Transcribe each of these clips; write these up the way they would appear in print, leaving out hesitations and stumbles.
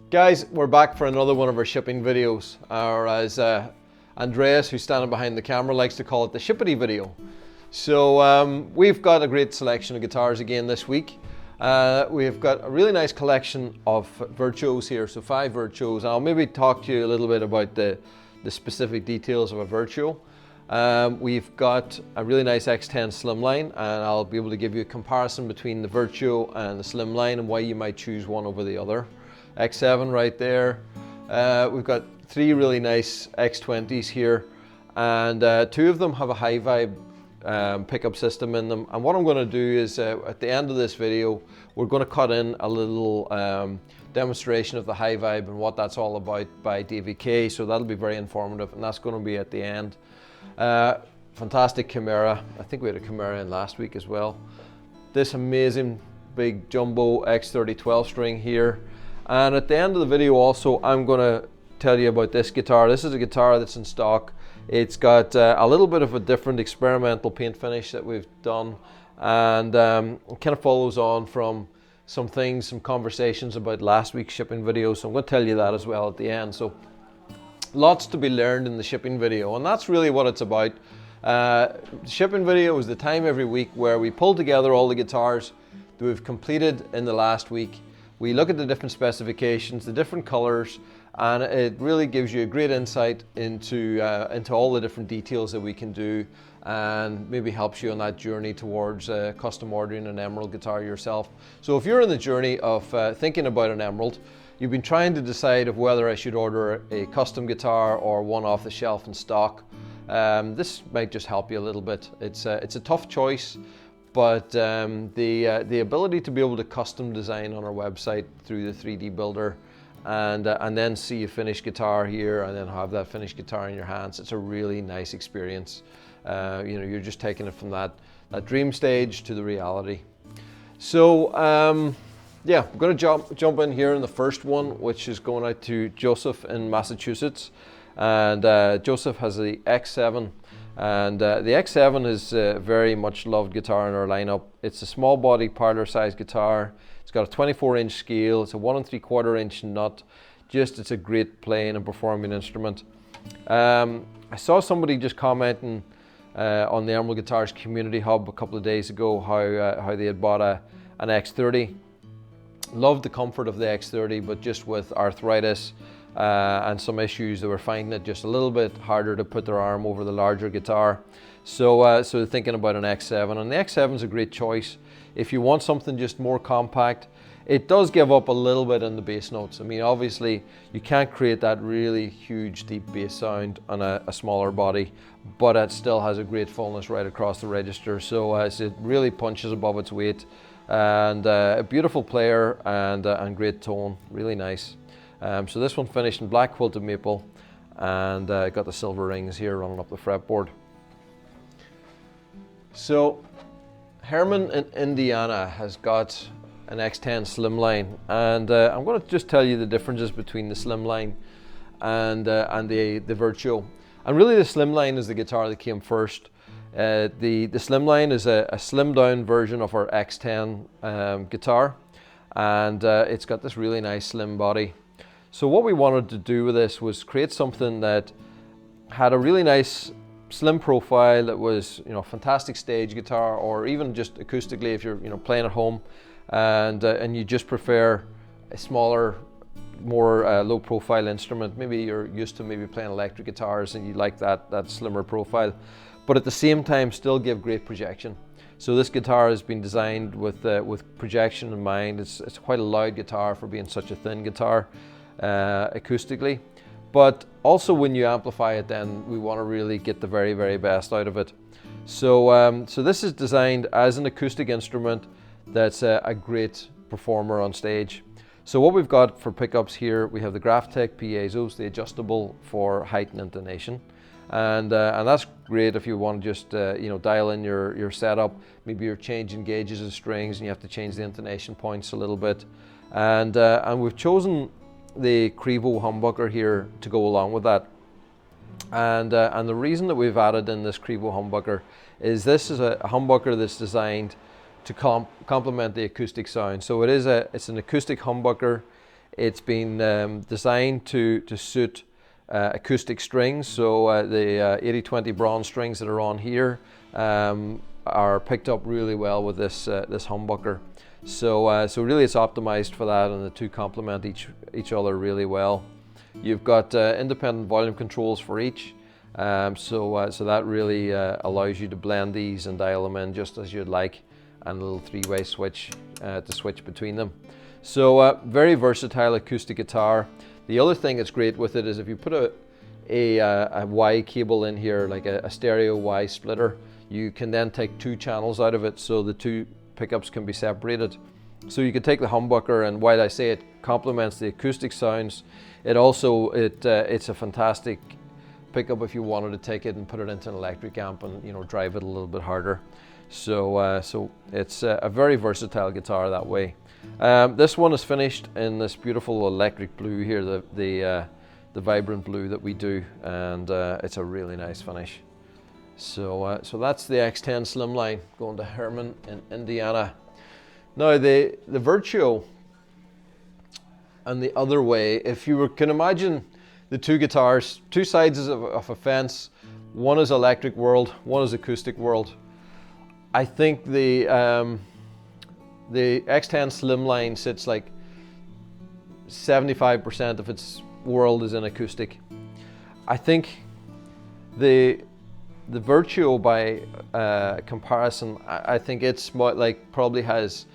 Guys, we're back for another one of our shipping videos, or as Andreas, who's standing behind the camera, likes to call it, the shippity video. So we've got a great selection of guitars again this week. We've got a really nice collection of Virtuos here, so 5 Virtuos. I'll maybe talk to you a little bit about the specific details of a Virtuo. We've got a really nice X10 Slimline, and I'll be able to give you a comparison between the Virtuo and the Slimline and why you might choose one over the other. X7 right there. We've got 3 really nice X20s here, and 2 of them have a HyVibe pickup system in them. And what I'm going to do is at the end of this video, we're going to cut in a little demonstration of the HyVibe and what that's all about by DVK, so that'll be very informative, and that's going to be at the end. Fantastic Chimera. I think we had a Chimera in last week as well. This amazing big jumbo X30 12 string here. And at the end of the video also, I'm going to tell you about this guitar. This is a guitar that's in stock. It's got a little bit of a different experimental paint finish that we've done, and it kind of follows on from some conversations about last week's shipping video. So I'm going to tell you that as well at the end. So lots to be learned in the shipping video, and that's really what it's about. The shipping video is the time every week where we pull together all the guitars that we've completed in the last week. We look at the different specifications, the different colors, and it really gives you a great insight into all the different details that we can do, and maybe helps you on that journey towards custom ordering an Emerald guitar yourself. So if you're in the journey of thinking about an Emerald, you've been trying to decide of whether I should order a custom guitar or one off the shelf in stock, this might just help you a little bit. It's a tough choice. But the ability to be able to custom design on our website through the 3D builder, and then see a finished guitar here, and then have that finished guitar in your hands, it's a really nice experience. You know, you're just taking it from that dream stage to the reality. So yeah, we're going to jump in here in the first one, which is going out to Joseph in Massachusetts, and Joseph has the X7. And the X7 is a very much loved guitar in our lineup. It's a small body parlor size guitar. It's got a 24-inch scale. It's a 1 3/4 inch nut. It's a great playing and performing instrument. I saw somebody just commenting on the Emerald Guitars Community Hub a couple of days ago how they had bought an X30. Loved the comfort of the X30, but just with arthritis and some issues, they were finding it just a little bit harder to put their arm over the larger guitar. So they're thinking about an X7, and the X7 is a great choice if you want something just more compact. It does give up a little bit in the bass notes. I mean, obviously you can't create that really huge deep bass sound on a smaller body, but it still has a great fullness right across the register. So it really punches above its weight, and a beautiful player and great tone, really nice. So this one finished in black quilted maple, and got the silver rings here running up the fretboard. So Herman in Indiana has got an X10 Slimline, and I'm going to just tell you the differences between the Slimline and the Virtuo. And really the Slimline is the guitar that came first. The Slimline is a slimmed down version of our X10 guitar, and it's got this really nice slim body. So what we wanted to do with this was create something that had a really nice slim profile, that was, you know, fantastic stage guitar, or even just acoustically if you're, you know, playing at home, and you just prefer a smaller, more low profile instrument. Maybe you're used to maybe playing electric guitars and you like that slimmer profile, but at the same time still give great projection. So this guitar has been designed with projection in mind. It's quite a loud guitar for being such a thin guitar acoustically, but also when you amplify it, then we want to really get the very, very best out of it. So so this is designed as an acoustic instrument that's a great performer on stage. So what we've got for pickups here, we have the Graphtec piezo's, the adjustable for height and intonation, and that's great if you want to just you know, dial in your setup. Maybe you're changing gauges of strings and you have to change the intonation points a little bit, and we've chosen the Crevo humbucker here to go along with that. And the reason that we've added in this Crevo humbucker is this is a humbucker that's designed to complement the acoustic sound. So it's an acoustic humbucker. It's been designed to suit acoustic strings. So the 80/20 bronze strings that are on here are picked up really well with this humbucker. So really it's optimized for that, and the two complement each other really well. You've got independent volume controls for each, so that really allows you to blend these and dial them in just as you'd like, and a little three-way switch to switch between them. So very versatile acoustic guitar. The other thing that's great with it is if you put a Y cable in here, like a stereo Y splitter, you can then take two channels out of it, so the two pickups can be separated. So you can take the humbucker, and while I say it complements the acoustic sounds, it's a fantastic pickup if you wanted to take it and put it into an electric amp and drive it a little bit harder. So it's a very versatile guitar that way. This one is finished in this beautiful electric blue here, the vibrant blue that we do, and it's a really nice finish. So that's the X10 Slimline going to Herman in Indiana. Now the Virtuo, and the other way, if you can imagine the two guitars, two sides of a fence, one is electric world, one is acoustic world. I think the X10 Slimline sits like 75% of its world is in acoustic. I think the Virtuo, by comparison, I think it's like probably has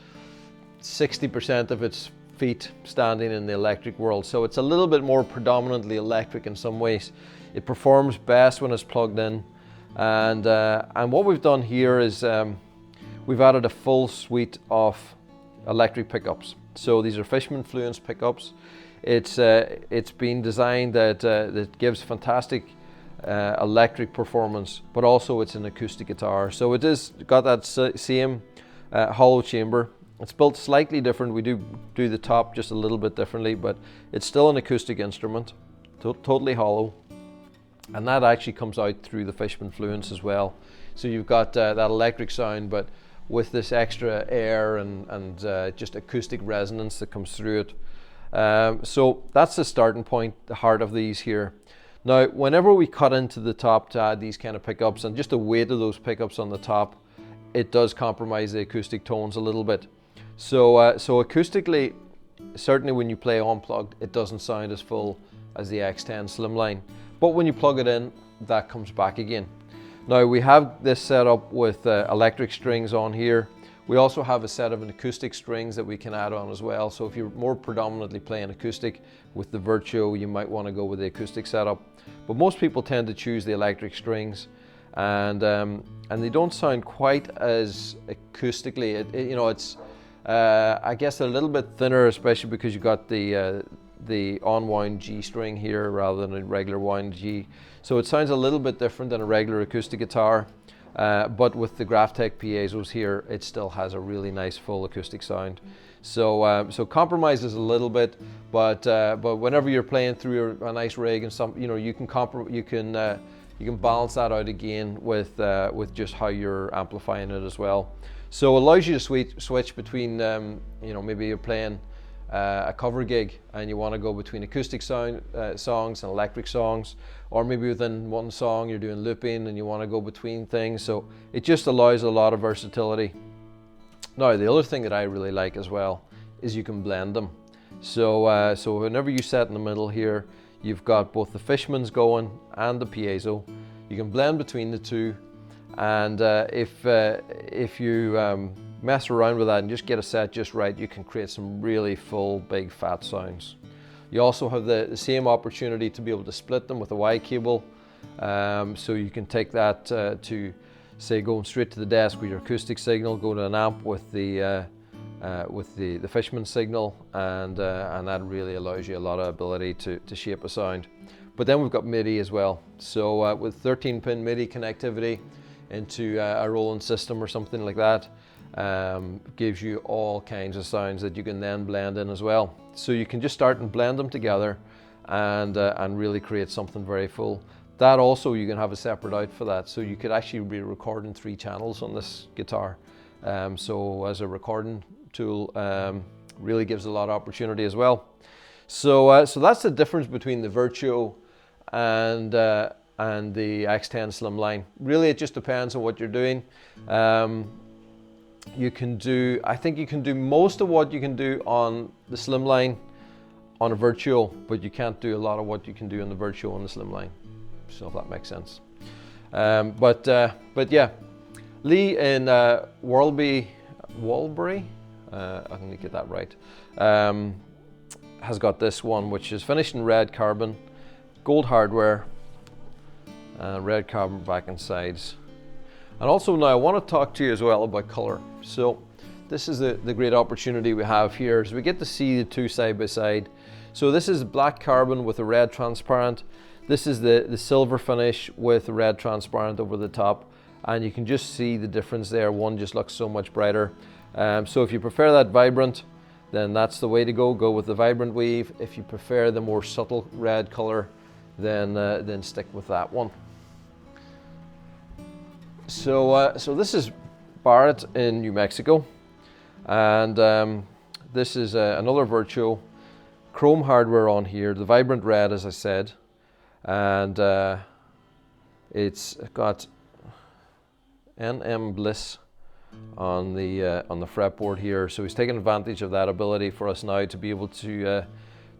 60% of its feet standing in the electric world. So it's a little bit more predominantly electric in some ways. It performs best when it's plugged in, and what we've done here is we've added a full suite of electric pickups. So these are Fishman Fluence pickups. It's been designed that gives fantastic electric performance, but also it's an acoustic guitar. So it is got that same hollow chamber. It's built slightly different. We do the top just a little bit differently, but it's still an acoustic instrument, totally hollow, and that actually comes out through the Fishman Fluence as well. So you've got that electric sound, but with this extra air and just acoustic resonance that comes through it. So that's the starting point, the heart of these here. Now, whenever we cut into the top to add these kind of pickups, and just the weight of those pickups on the top, it does compromise the acoustic tones a little bit. So acoustically, certainly when you play unplugged, it doesn't sound as full as the X10 Slimline. But when you plug it in, that comes back again. Now we have this set up with electric strings on here. We also have a set of acoustic strings that we can add on as well. So if you're more predominantly playing acoustic with the Virtuo, you might want to go with the acoustic setup. But most people tend to choose the electric strings, and they don't sound quite as acoustically. It's I guess a little bit thinner, especially because you've got the unwound G string here rather than a regular wound G. So it sounds a little bit different than a regular acoustic guitar, but with the Graphtec piezos here, it still has a really nice full acoustic sound. So compromises a little bit, but whenever you're playing through a nice rig and some, you can balance that out again with just how you're amplifying it as well. So it allows you to switch between, maybe you're playing a cover gig and you want to go between acoustic songs and electric songs, or maybe within one song you're doing looping and you want to go between things. So it just allows a lot of versatility. Now the other thing that I really like as well is you can blend them. So whenever you set in the middle here, you've got both the Fishmans going and the piezo. You can blend between the two, and if you mess around with that and just get a set just right, you can create some really full, big, fat sounds. You also have the same opportunity to be able to split them with a Y cable, so you can take that to, say, going straight to the desk with your acoustic signal, go to an amp with the Fishman signal, and that really allows you a lot of ability to shape a sound. But then we've got MIDI as well. So with 13-pin MIDI connectivity into a Roland system or something like that, gives you all kinds of sounds that you can then blend in as well. So you can just start and blend them together and really create something very full. That also, you can have a separate out for that. So you could actually be recording 3 channels on this guitar. So as a recording tool, really gives a lot of opportunity as well. So that's the difference between the Virtuo and the X10 Slimline. Really, it just depends on what you're doing. I think you can do most of what you can do on the Slimline on a Virtuo, but you can't do a lot of what you can do on the Virtuo on the Slimline. So if that makes sense. But yeah, Lee in Walbury, I think I get that right, has got this one, which is finished in red carbon, gold hardware, red carbon back and sides. And also now I want to talk to you as well about color. So this is the great opportunity we have here, is we get to see the two side by side. So this is black carbon with a red transparent. This is the silver finish with a red transparent over the top. And you can just see the difference there. One just looks so much brighter. So if you prefer that vibrant, then that's the way to go. Go with the vibrant weave. If you prefer the more subtle red color, then stick with that one. So this is Barrett in New Mexico, and this is another Virtuo, chrome hardware on here, the vibrant red as I said, and it's got NM Bliss on the fretboard here, so he's taking advantage of that ability for us now to be able to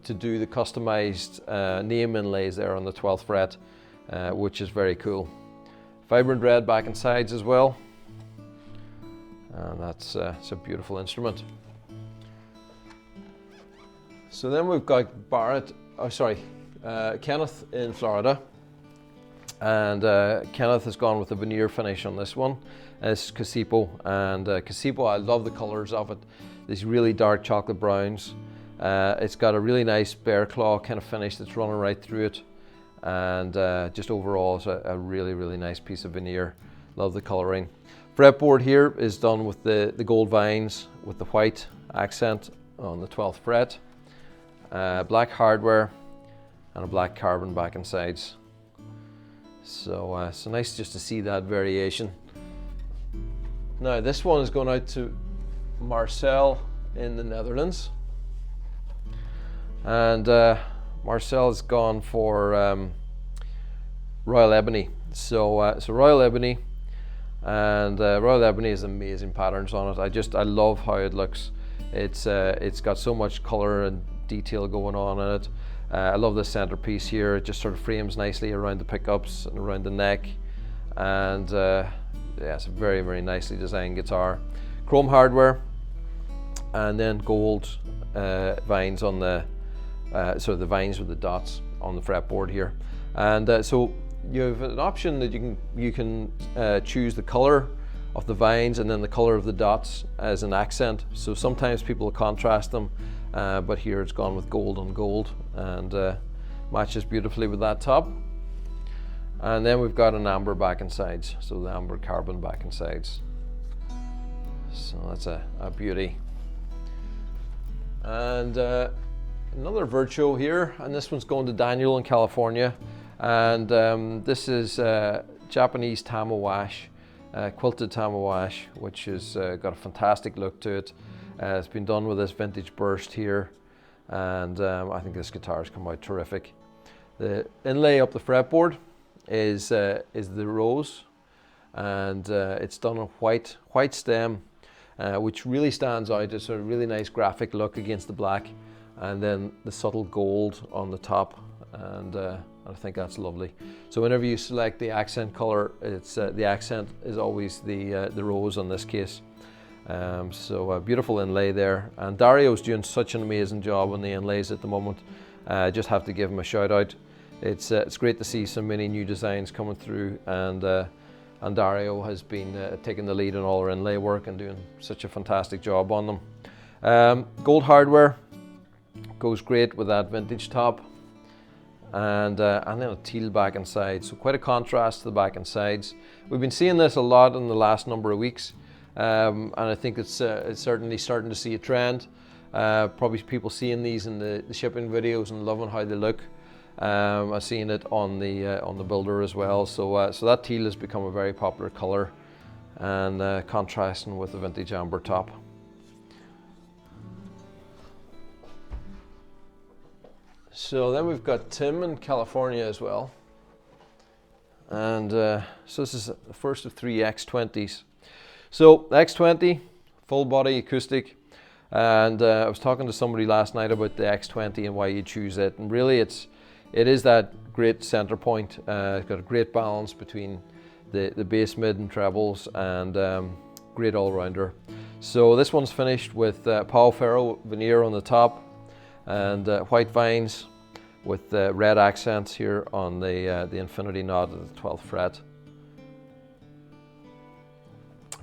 do the customized name inlays there on the 12th fret, which is very cool. Vibrant red back and sides as well, and that's it's a beautiful instrument. So then we've got Kenneth in Florida, and Kenneth has gone with a veneer finish on this one. It's Casipo, and Casipo, I love the colors of it. These really dark chocolate browns. It's got a really nice bear claw kind of finish that's running right through it. And just overall it's a really nice piece of veneer. Love the coloring. Fretboard here is done with the gold vines with the white accent on the 12th fret, black hardware and a black carbon back and sides. So nice just to see that variation. Now this one is going out to Marcel in the Netherlands, and Marcel's gone for Royal Ebony. So Royal Ebony, and Royal Ebony has amazing patterns on it. I love how it looks. It's got so much color and detail going on in it. I love the centerpiece here. It just sort of frames nicely around the pickups and around the neck, and yeah, it's a very nicely designed guitar. Chrome hardware, and then gold vines on the the vines with the dots on the fretboard here. And so you have an option that you can choose the color of the vines and then the color of the dots as an accent. So sometimes people contrast them, but here it's gone with gold on gold, and matches beautifully with that top. And then we've got an amber back and sides, so the amber carbon back and sides. So that's a beauty. And another Virtuo here, and this one's going to Daniel in California, and this is Japanese tamawash, quilted tamawash, which has got a fantastic look to it. It's been done with this vintage burst here, and I think this guitar's come out terrific. The inlay up the fretboard is the rose, and it's done on white stem, which really stands out. It's a really nice graphic look against the black, and then the subtle gold on the top, and I think that's lovely. So whenever you select the accent color, it's the accent is always the rose in this case. So a beautiful inlay there, and Dario's doing such an amazing job on the inlays at the moment. Just have to give him a shout out. It's great to see so many new designs coming through, and Dario has been taking the lead in all our inlay work and doing such a fantastic job on them. Gold hardware goes great with that vintage top, and then a teal back and sides, so quite a contrast to the back and sides. We've been seeing this a lot in the last number of weeks, and I think it's certainly starting to see a trend. Probably people seeing these in the shipping videos and loving how they look. I've seen it on the builder as well, so that teal has become a very popular color, and contrasting with the vintage amber top. So then we've got Tim in California as well. And so this is the first of 3 X20s. So X20, full body acoustic. And I was talking to somebody last night about the X20 and why you choose it. And really it is that great center point. It's got a great balance between the bass, mid and trebles, and great all-rounder. So this one's finished with Pau Ferro veneer on the top and white vines with red accents here on the infinity knot at the 12th fret.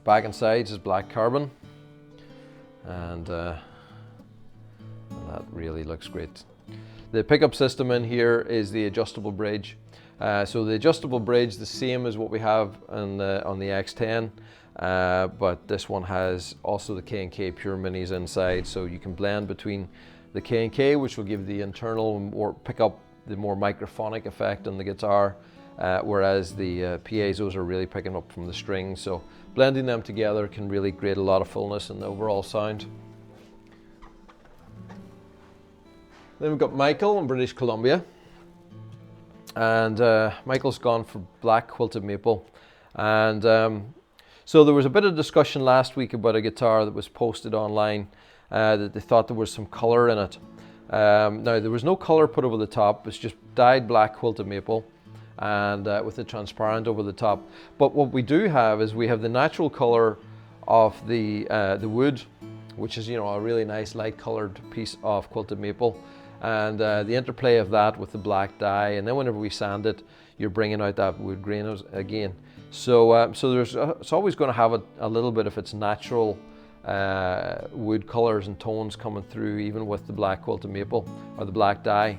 Back and sides is black carbon, and that really looks great. The pickup system in here is the adjustable bridge. So the adjustable bridge, the same as what we have on the X10, but this one has also the K&K Pure Minis inside, so you can blend between the K&K, which will give the internal or pick up the more microphonic effect on the guitar, whereas the piezos are really picking up from the strings. So blending them together can really create a lot of fullness in the overall sound. Then we've got Michael in British Columbia, and Michael's gone for black quilted maple. And so there was a bit of discussion last week about a guitar that was posted online that they thought there was some color in it. Now there was no color put over the top, it's just dyed black quilted maple and with the transparent over the top. But what we do have is we have the natural color of the wood, which is, you know, a really nice light colored piece of quilted maple, and the interplay of that with the black dye, and then whenever we sand it, you're bringing out that wood grain again. So it's always going to have a little bit of its natural wood colors and tones coming through, even with the black quilted maple or the black dye.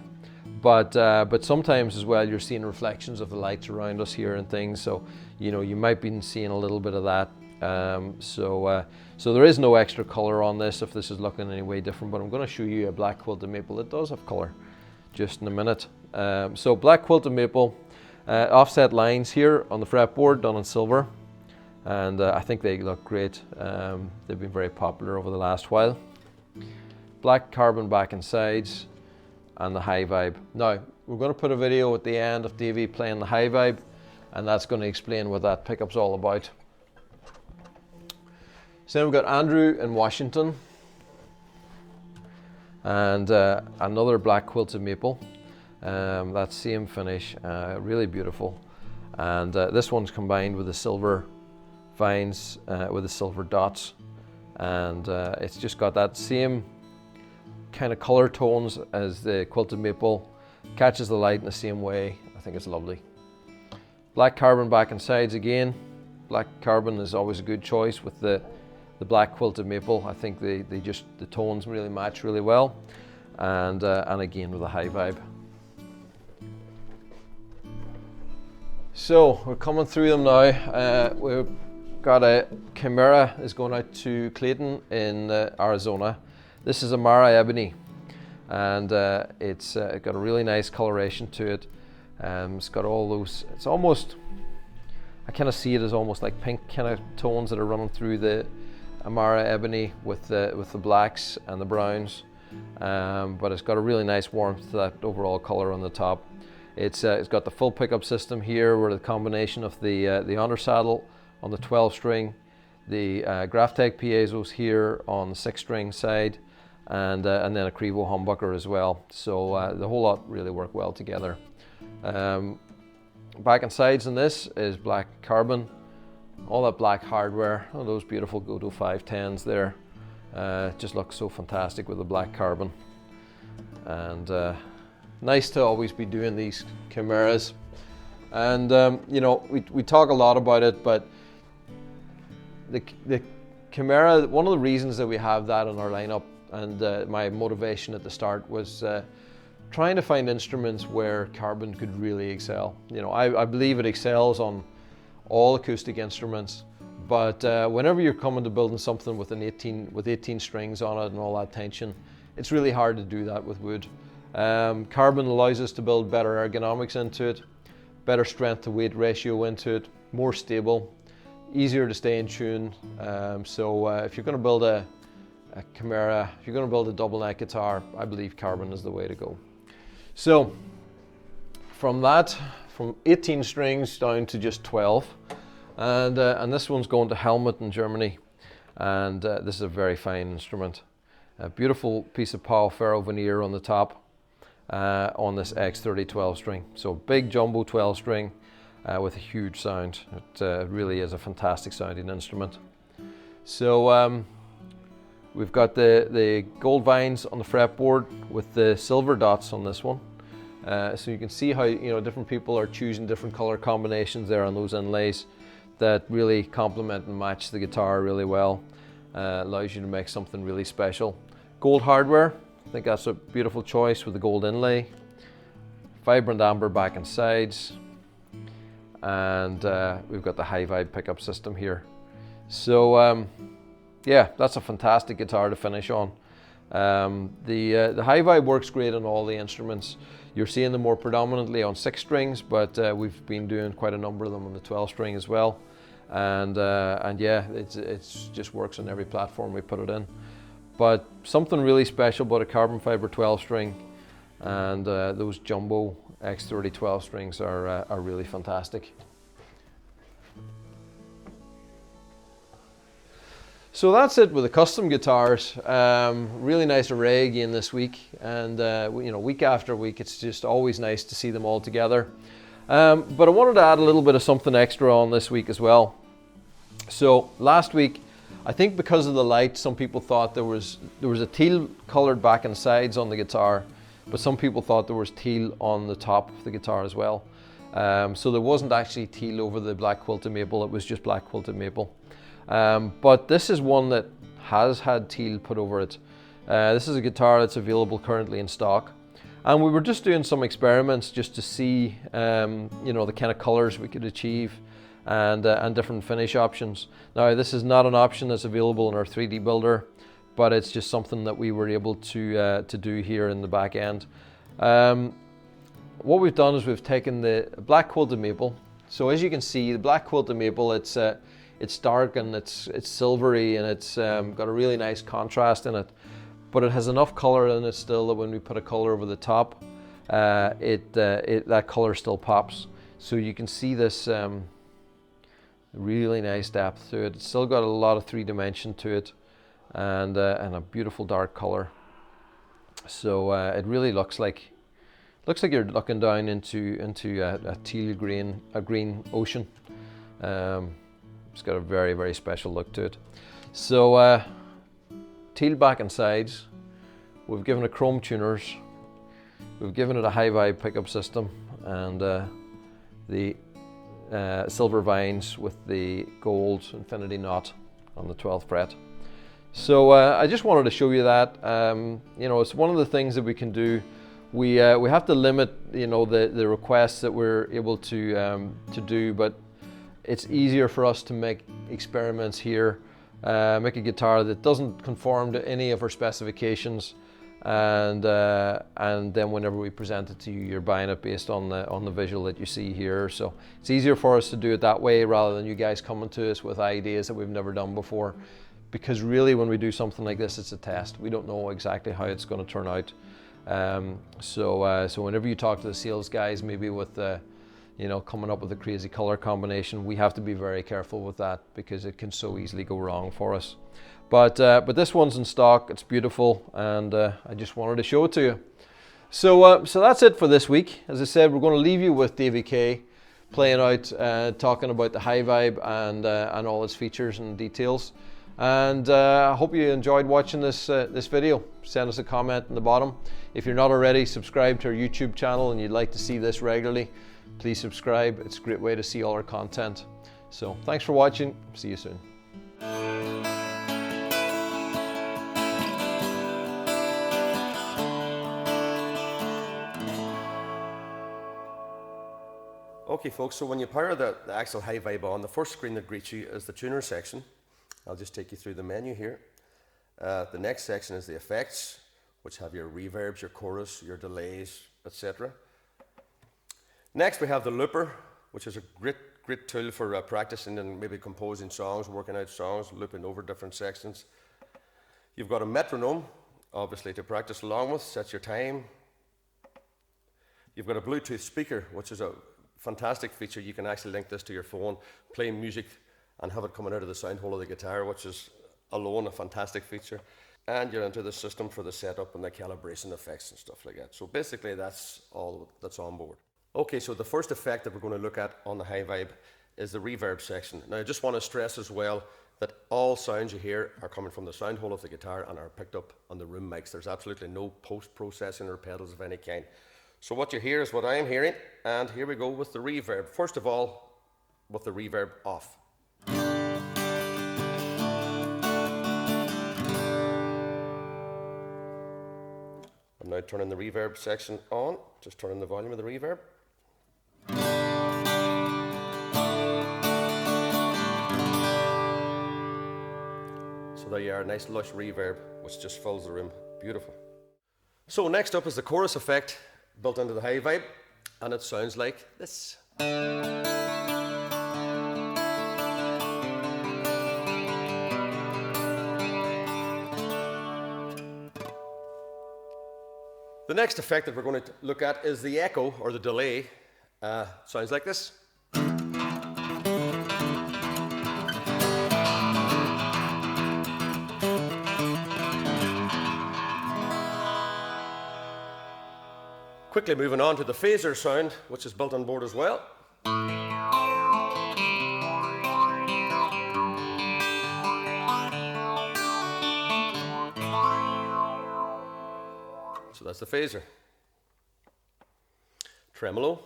But sometimes as well, you're seeing reflections of the lights around us here and things. So you know, you might be seeing a little bit of that. So there is no extra color on this if this is looking any way different. But I'm going to show you a black quilted maple that does have color just in a minute. So black quilted maple, offset lines here on the fretboard done in silver. And I think they look great. They've been very popular over the last while. Black carbon back and sides, and the HyVibe. Now, we're going to put a video at the end of Davey playing the HyVibe, and that's going to explain what that pickup's all about. So then we've got Andrew in Washington, and another black quilted maple. That same finish, really beautiful. And this one's combined with the silver vines with the silver dots, and it's just got that same kind of color tones as the quilted maple, catches the light in the same way. I think it's lovely. Black carbon back and sides again. Black carbon is always a good choice with the black quilted maple. I think the tones really match really well, and again with the HyVibe. So we're coming through them now. We've got a Chimera is going out to Clayton in Arizona. This is Amara Ebony, and it's got a really nice coloration to it. It's got all those, it's almost, I kind of see it as almost like pink kind of tones that are running through the Amara Ebony with the blacks and the browns, but it's got a really nice warmth to that overall color on the top. It's got the full pickup system here, where the combination of the honor saddle on the 12 string, the Graphtec piezos here on the 6 string side, and then a Crevo humbucker as well. So the whole lot really work well together. Back and sides in this is black carbon, all that black hardware, all those beautiful Godo 510s there. Just looks so fantastic with the black carbon. And nice to always be doing these Chimeras. And you know, we talk a lot about it, but the Chimera, one of the reasons that we have that in our lineup, and my motivation at the start was trying to find instruments where carbon could really excel. You know, I believe it excels on all acoustic instruments, but whenever you're coming to building something with 18 strings on it and all that tension, it's really hard to do that with wood. Carbon allows us to build better ergonomics into it, better strength to weight ratio into it, more stable, easier to stay in tune. So if you're going to build a Chimera, if you're going to build a double neck guitar, I believe carbon is the way to go. So from 18 strings down to just 12, and this one's going to Helmut in Germany, and this is a very fine instrument. A beautiful piece of Pau ferro veneer on the top on this X30 12 string. So big jumbo 12 string with a huge sound. It really is a fantastic sounding instrument. So we've got the gold vines on the fretboard with the silver dots on this one. So you can see how different people are choosing different color combinations there on those inlays that really complement and match the guitar really well. Allows you to make something really special. Gold hardware, I think that's a beautiful choice with the gold inlay. Vibrant amber back and sides, and we've got the HyVibe pickup system here. So yeah, that's a fantastic guitar to finish on. The HyVibe works great on all the instruments. You're seeing them more predominantly on 6 strings, but we've been doing quite a number of them on the 12 string as well. And yeah, it's just works on every platform we put it in. But something really special about a carbon fiber 12 string and those jumbo X30 12 strings are really fantastic. So that's it with the custom guitars. Really nice array again this week, and week after week it's just always nice to see them all together. But I wanted to add a little bit of something extra on this week as well. So last week, I think because of the light, some people thought there was a teal colored back and sides on the guitar, but some people thought there was teal on the top of the guitar as well. So there wasn't actually teal over the black quilted maple, it was just black quilted maple. But this is one that has had teal put over it. This is a guitar that's available currently in stock. And we were just doing some experiments just to see the kind of colors we could achieve and different finish options. Now this is not an option that's available in our 3D builder, but it's just something that we were able to do here in the back end. What we've done is we've taken the black quilted maple. So as you can see, the black quilted maple, it's dark and it's silvery, and it's got a really nice contrast in it, but it has enough color in it still that when we put a color over the top, that color still pops. So you can see this really nice depth to it. It's still got a lot of 3D to it, and a beautiful dark color. So it really looks like you're looking down into a teal green ocean. It's got a very, very special look to it. So teal back and sides. We've given it chrome tuners. We've given it a HyVibe pickup system, and the silver vines with the gold infinity knot on the 12th fret. So I just wanted to show you that. It's one of the things that we can do. We have to limit the requests that we're able to do, but it's easier for us to make experiments here, make a guitar that doesn't conform to any of our specifications, and then whenever we present it to you, you're buying it based on the visual that you see here. So it's easier for us to do it that way rather than you guys coming to us with ideas that we've never done before, because really when we do something like this, it's a test. We don't know exactly how it's going to turn out. So whenever you talk to the sales guys, maybe with coming up with a crazy color combination, we have to be very careful with that because it can so easily go wrong for us. But this one's in stock, it's beautiful, and I just wanted to show it to you. So that's it for this week. As I said, we're going to leave you with Davy K playing out, talking about the HyVibe and all its features and details. And I hope you enjoyed watching this video. Send us a comment in the bottom. If you're not already, subscribe to our YouTube channel and you'd like to see this regularly, please subscribe. It's a great way to see all our content. So thanks for watching. See you soon. Okay folks, so when you power the actual HyVibe on, the first screen that greets you is the tuner section. I'll just take you through the menu here. The next section is the effects, which have your reverbs, your chorus, your delays, etc. Next we have the looper, which is a great tool for practicing and maybe composing songs, working out songs, looping over different sections. You've got a metronome, obviously, to practice along with, sets your time. You've got a Bluetooth speaker, which is a fantastic feature. You can actually link this to your phone, play music, and have it coming out of the sound hole of the guitar, which is alone a fantastic feature. And you're into the system for the setup and the calibration effects and stuff like that. So basically that's all that's on board. Okay, so the first effect that we're going to look at on the HyVibe is the reverb section. Now I just want to stress as well that all sounds you hear are coming from the sound hole of the guitar and are picked up on the room mics. There's absolutely no post-processing or pedals of any kind. So what you hear is what I'm hearing, and here we go with the reverb. First of all, with the reverb off. I'm now turning the reverb section on, just turning the volume of the reverb. So there you are, nice lush reverb, which just fills the room. Beautiful. So next up is the chorus effect built into the HyVibe, and it sounds like this. The next effect that we're going to look at is the echo, or the delay. Sounds like this. Quickly moving on to the phaser sound, which is built on board as well. So that's the phaser. Tremolo.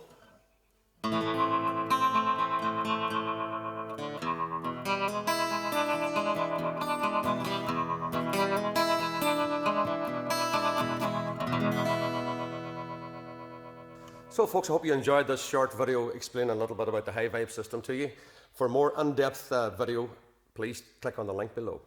So folks, I hope you enjoyed this short video explaining a little bit about the HyVibe system to you. For more in-depth video, please click on the link below.